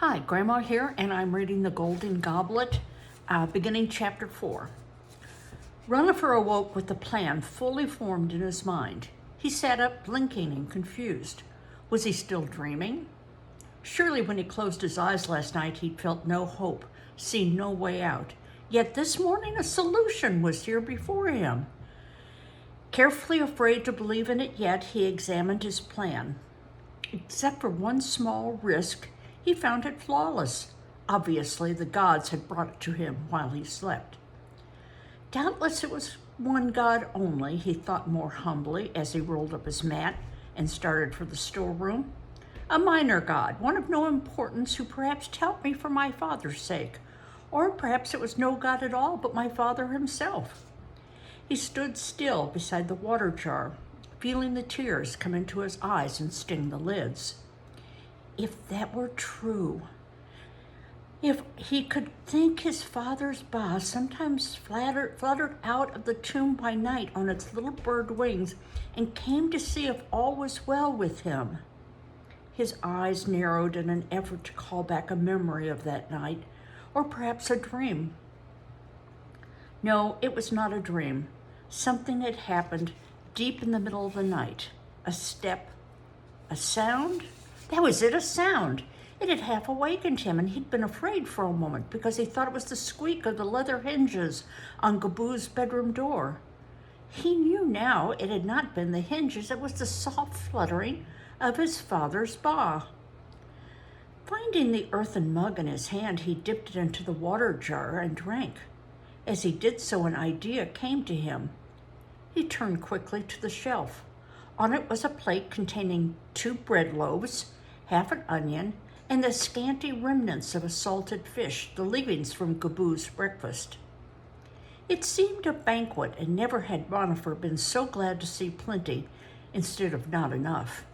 Hi, Grandma here, and I'm reading The Golden Goblet, beginning chapter 4. Ranofer awoke with the plan fully formed in his mind. He sat up, blinking and confused. Was he still dreaming? Surely when he closed his eyes last night, he'd felt no hope, seen no way out. Yet this morning, a solution was here before him. Carefully afraid to believe in it yet, he examined his plan. Except for one small risk, he found it flawless. Obviously, the gods had brought it to him while he slept. Doubtless it was one god only, he thought more humbly as he rolled up his mat and started for the storeroom. A minor god, one of no importance, who perhaps helped me for my father's sake. Or perhaps it was no god at all, but my father himself. He stood still beside the water jar, feeling the tears come into his eyes and sting the lids. If that were true, if he could think his father's ba sometimes fluttered out of the tomb by night on its little bird wings and came to see if all was well with him. His eyes narrowed in an effort to call back a memory of that night, or perhaps a dream. No, it was not a dream. Something had happened deep in the middle of the night. A step, a sound. That was it, a sound. It had half awakened him, and he'd been afraid for a moment because he thought it was the squeak of the leather hinges on Goblet's bedroom door. He knew now it had not been the hinges, it was the soft fluttering of his father's ba. Finding the earthen mug in his hand, he dipped it into the water jar and drank. As he did so, an idea came to him. He turned quickly to the shelf. On it was a plate containing 2 bread loaves, half an onion, and the scanty remnants of a salted fish, the leavings from Goblet's breakfast. It seemed a banquet, and never had Ranofer been so glad to see plenty instead of not enough.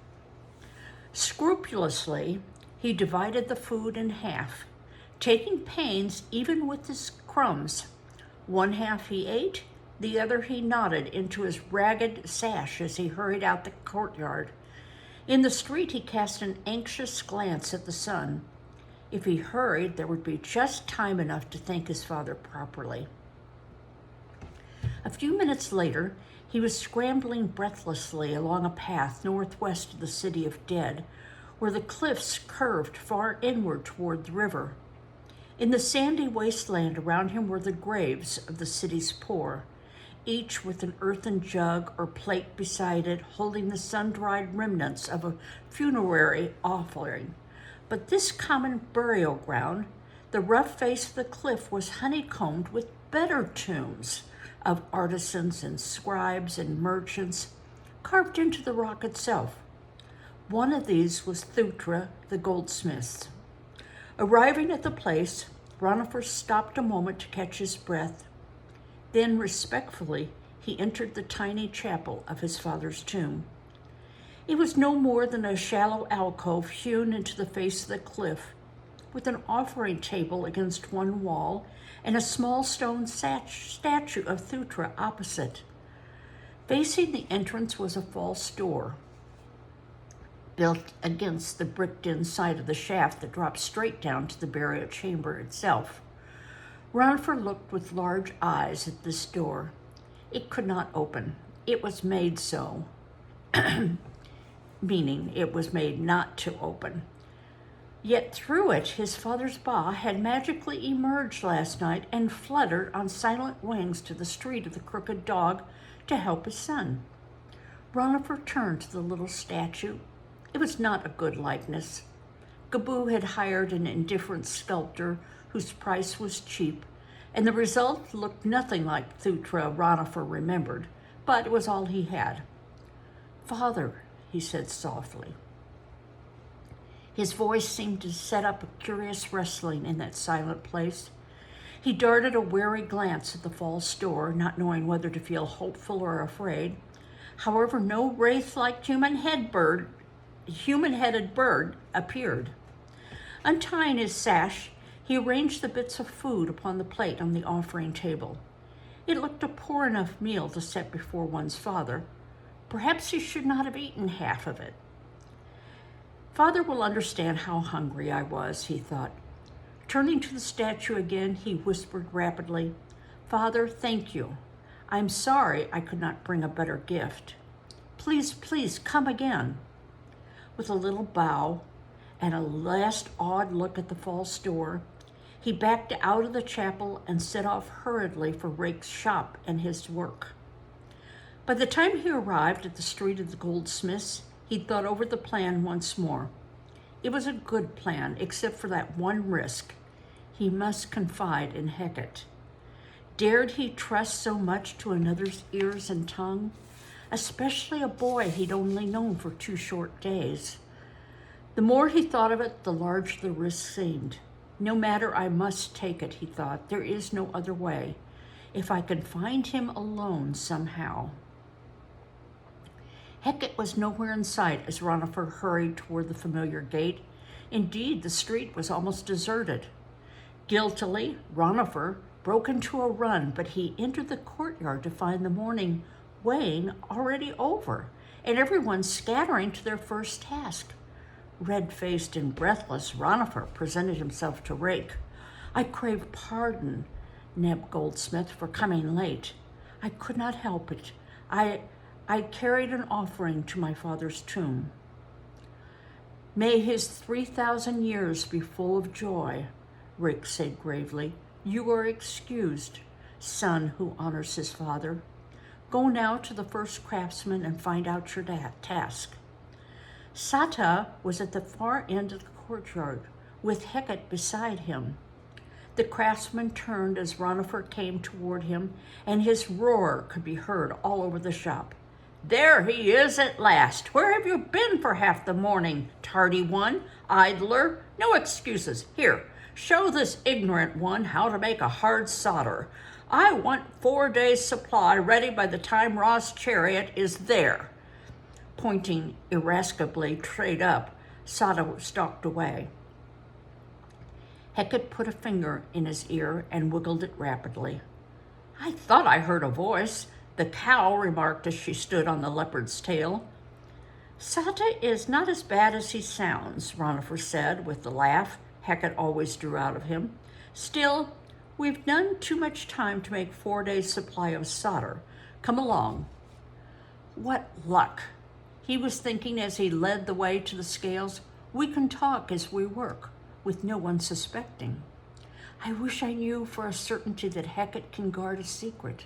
Scrupulously, he divided the food in half, taking pains even with his crumbs. One half he ate, the other he knotted into his ragged sash as he hurried out the courtyard. In the street, he cast an anxious glance at the sun. If he hurried, there would be just time enough to thank his father properly. A few minutes later, he was scrambling breathlessly along a path northwest of the city of dead, where the cliffs curved far inward toward the river. In the sandy wasteland around him were the graves of the city's poor, each with an earthen jug or plate beside it, holding the sun-dried remnants of a funerary offering. But this common burial ground, the rough face of the cliff, was honeycombed with better tombs of artisans and scribes and merchants, carved into the rock itself. One of these was Thutra, the goldsmith. Arriving at the place, Ranofer stopped a moment to catch his breath. Then, respectfully, he entered the tiny chapel of his father's tomb. It was no more than a shallow alcove hewn into the face of the cliff, with an offering table against one wall and a small stone statue of Thutra opposite. Facing the entrance was a false door, built against the bricked-in side of the shaft that dropped straight down to the burial chamber itself. Ranofer looked with large eyes at this door. It could not open. It was made so, meaning it was made not to open. Yet through it, his father's ba had magically emerged last night and fluttered on silent wings to the street of the Crooked Dog to help his son. Ranofer turned to the little statue. It was not a good likeness. Goblet had hired an indifferent sculptor whose price was cheap, and the result looked nothing like Thutra Ranofer remembered, but it was all he had. "Father," he said softly. His voice seemed to set up a curious wrestling in that silent place. He darted a wary glance at the false door, not knowing whether to feel hopeful or afraid. However, no wraith-like human-headed bird appeared. Untying his sash, he arranged the bits of food upon the plate on the offering table. It looked a poor enough meal to set before one's father. Perhaps he should not have eaten half of it. Father will understand how hungry I was, he thought. Turning to the statue again, he whispered rapidly, Father, thank you. I'm sorry I could not bring a better gift. Please, please, come again. With a little bow and a last awed look at the false door, he backed out of the chapel and set off hurriedly for Rake's shop and his work. By the time he arrived at the street of the goldsmiths, he'd thought over the plan once more. It was a good plan, except for that one risk. He must confide in Heqet. Dared he trust so much to another's ears and tongue, especially a boy he'd only known for 2 short days? The more he thought of it, the larger the risk seemed. No matter, I must take it, he thought. There is no other way. If I can find him alone somehow. Heqet was nowhere in sight as Ranofer hurried toward the familiar gate. Indeed, the street was almost deserted. Guiltily, Ranofer broke into a run, but he entered the courtyard to find the morning weighing already over, and everyone scattering to their first task. Red-faced and breathless, Ranofer presented himself to Rake. I crave pardon, Neb Goldsmith, for coming late. I could not help it. I carried an offering to my father's tomb. May his 3,000 years be full of joy, Rake said gravely. You are excused, son who honors his father. Go now to the first craftsman and find out your task. Sata was at the far end of the courtyard, with Heqet beside him. The craftsman turned as Ranofer came toward him, and his roar could be heard all over the shop. There he is at last. Where have you been for half the morning, tardy one, idler? No excuses. Here, show this ignorant one how to make a hard solder. I want 4 days' supply ready by the time Ra's chariot is there. Pointing irascibly straight up, Sata stalked away. Heqet put a finger in his ear and wiggled it rapidly. I thought I heard a voice, the cow remarked as she stood on the leopard's tail. Sata is not as bad as he sounds, Ranofer said with the laugh Heqet always drew out of him. Still, we've none too much time to make 4 days' supply of solder. Come along. What luck, he was thinking as he led the way to the scales. We can talk as we work, with no one suspecting. I wish I knew for a certainty that Heqet can guard a secret.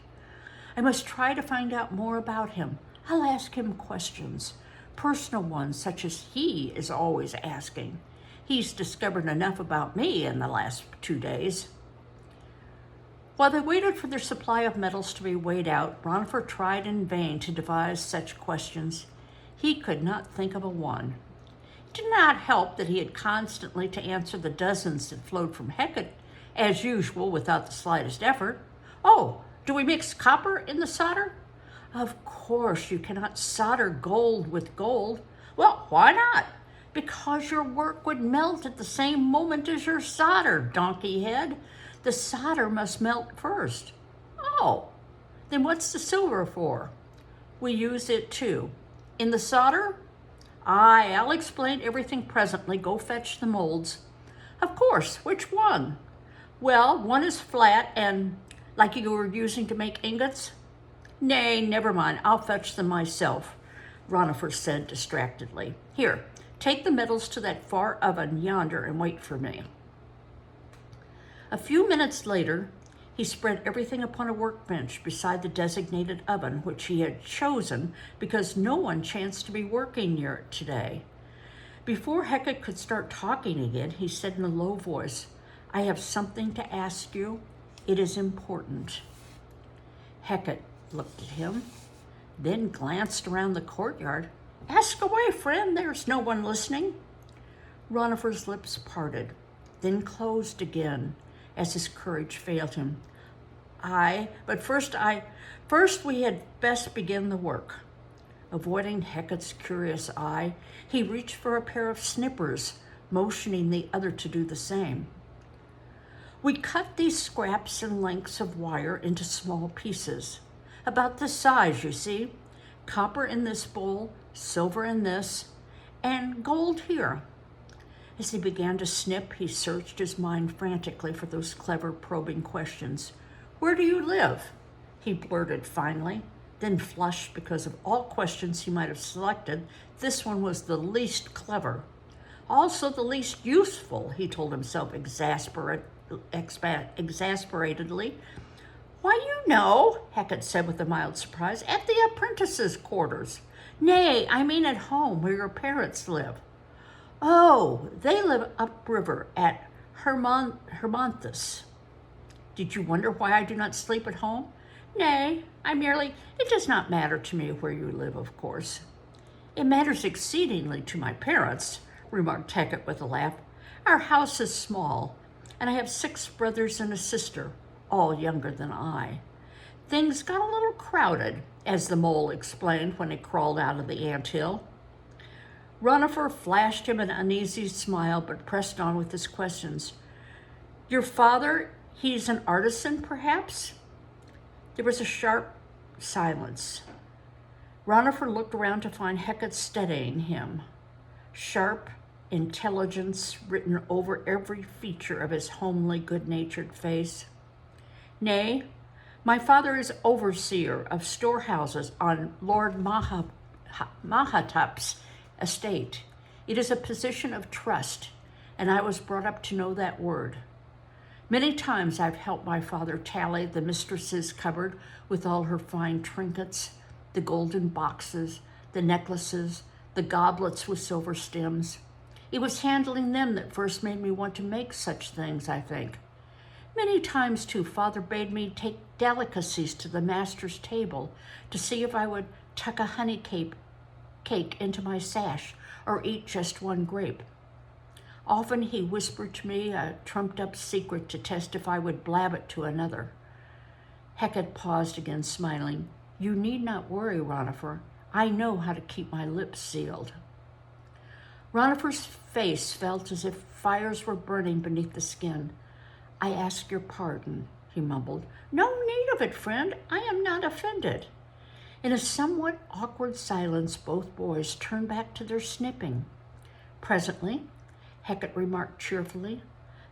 I must try to find out more about him. I'll ask him questions, personal ones such as he is always asking. He's discovered enough about me in the last 2 days. While they waited for their supply of metals to be weighed out, Ranofer tried in vain to devise such questions. He could not think of a one. It did not help that he had constantly to answer the dozens that flowed from Heqet, as usual, without the slightest effort. Oh, do we mix copper in the solder? Of course, you cannot solder gold with gold. Well, why not? Because your work would melt at the same moment as your solder, donkey head. The solder must melt first. Oh, then what's the silver for? We use it too. In the solder? Aye, I'll explain everything presently. Go fetch the molds. Of course, which one? Well, one is flat and like you were using to make ingots? Nay, never mind. I'll fetch them myself, Ranofer said distractedly. Here, take the metals to that far oven yonder and wait for me. A few minutes later, he spread everything upon a workbench beside the designated oven, which he had chosen because no one chanced to be working near it today. Before Heqet could start talking again, he said in a low voice, I have something to ask you. It is important. Heqet looked at him, then glanced around the courtyard. Ask away, friend, there's no one listening. Ranofer's lips parted, then closed again as his courage failed him. But first we had best begin the work. Avoiding Heqet's curious eye, he reached for a pair of snippers, motioning the other to do the same. We cut these scraps and lengths of wire into small pieces, about this size, you see. Copper in this bowl, silver in this, and gold here. As he began to snip, he searched his mind frantically for those clever, probing questions. Where do you live? He blurted finally, then flushed because of all questions he might have selected. This one was the least clever. Also the least useful, he told himself exasperatedly. Why, you know, Heqet said with a mild surprise, at the apprentices' quarters. Nay, I mean at home, where your parents live. Oh, they live upriver at Hermonthus. Did you wonder why I do not sleep at home? Nay, it does not matter to me where you live, of course. It matters exceedingly to my parents, remarked Heqet with a laugh. Our house is small, and I have 6 brothers and a sister, all younger than I. Things got a little crowded, as the mole explained when he crawled out of the anthill. Ranofer flashed him an uneasy smile, but pressed on with his questions. Your father, he's an artisan, perhaps? There was a sharp silence. Ranofer looked around to find Heqet studying him. Sharp intelligence written over every feature of his homely, good-natured face. Nay, my father is overseer of storehouses on Lord Mahatap's estate. It is a position of trust, and I was brought up to know that word. Many times I've helped my father tally the mistress's cupboard with all her fine trinkets, the golden boxes, the necklaces, the goblets with silver stems. It was handling them that first made me want to make such things, I think. Many times, too, Father bade me take delicacies to the master's table to see if I would tuck a honey cake into my sash or eat just one grape. Often he whispered to me a trumped-up secret to test if I would blab it to another. Heqet paused again, smiling. You need not worry, Ranofer. I know how to keep my lips sealed. Ranofer's face felt as if fires were burning beneath the skin. I ask your pardon, he mumbled. No need of it, friend. I am not offended. In a somewhat awkward silence, both boys turned back to their snipping. Presently, Heqet remarked cheerfully,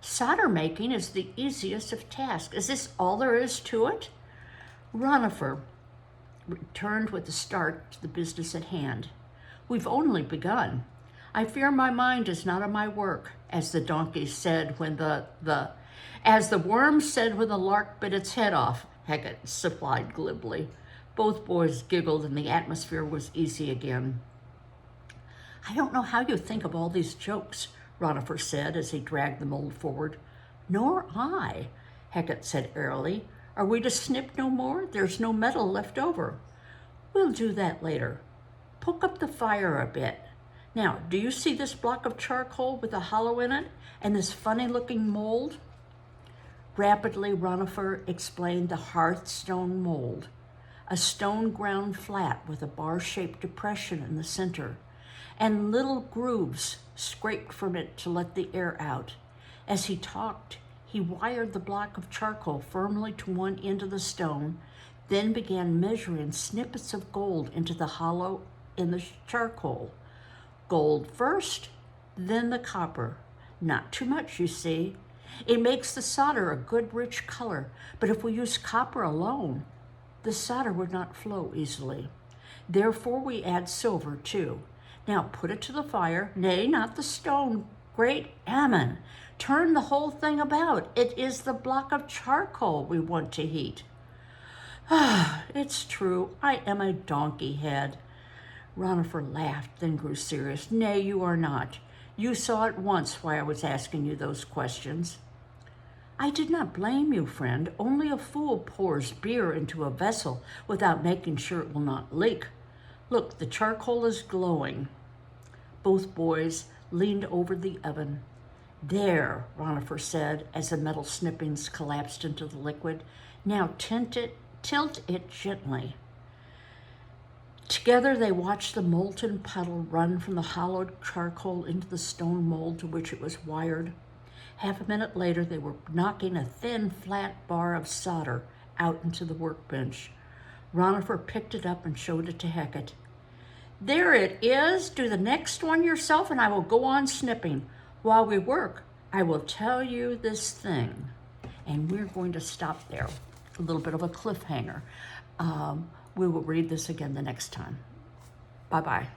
solder making is the easiest of tasks. Is this all there is to it? Ranofer returned with a start to the business at hand. We've only begun. I fear my mind is not on my work, as the donkey said when as the worm said when the lark bit its head off, Heqet supplied glibly. Both boys giggled and the atmosphere was easy again. I don't know how you think of all these jokes, Ranofer said as he dragged the mold forward. Nor I, Heqet said airily. Are we to snip no more? There's no metal left over. We'll do that later. Poke up the fire a bit. Now, do you see this block of charcoal with a hollow in it and this funny-looking mold? Rapidly, Ranofer explained the hearthstone mold, a stone ground flat with a bar-shaped depression in the center, and little grooves scraped from it to let the air out. As he talked, he wired the block of charcoal firmly to one end of the stone, then began measuring snippets of gold into the hollow in the charcoal. Gold first, then the copper. Not too much, you see. It makes the solder a good rich color, but if we use copper alone, the solder would not flow easily. Therefore we add silver too. Now put it to the fire. Nay, not the stone. Great Ammon, turn the whole thing about. It is the block of charcoal we want to heat. Ah, it's true. I am a donkey head. Ranofer laughed, then grew serious. Nay, you are not. You saw at once why I was asking you those questions. I did not blame you, friend. Only a fool pours beer into a vessel without making sure it will not leak. Look, the charcoal is glowing. Both boys leaned over the oven. There, Ranofer said, as the metal snippings collapsed into the liquid. Now tilt it gently. Together they watched the molten puddle run from the hollowed charcoal into the stone mold to which it was wired. Half a minute later, they were knocking a thin, flat bar of solder out into the workbench. Ranofer picked it up and showed it to Heqet. There it is. Do the next one yourself, and I will go on snipping. While we work, I will tell you this thing. And we're going to stop there. A little bit of a cliffhanger. We will read this again the next time. Bye-bye.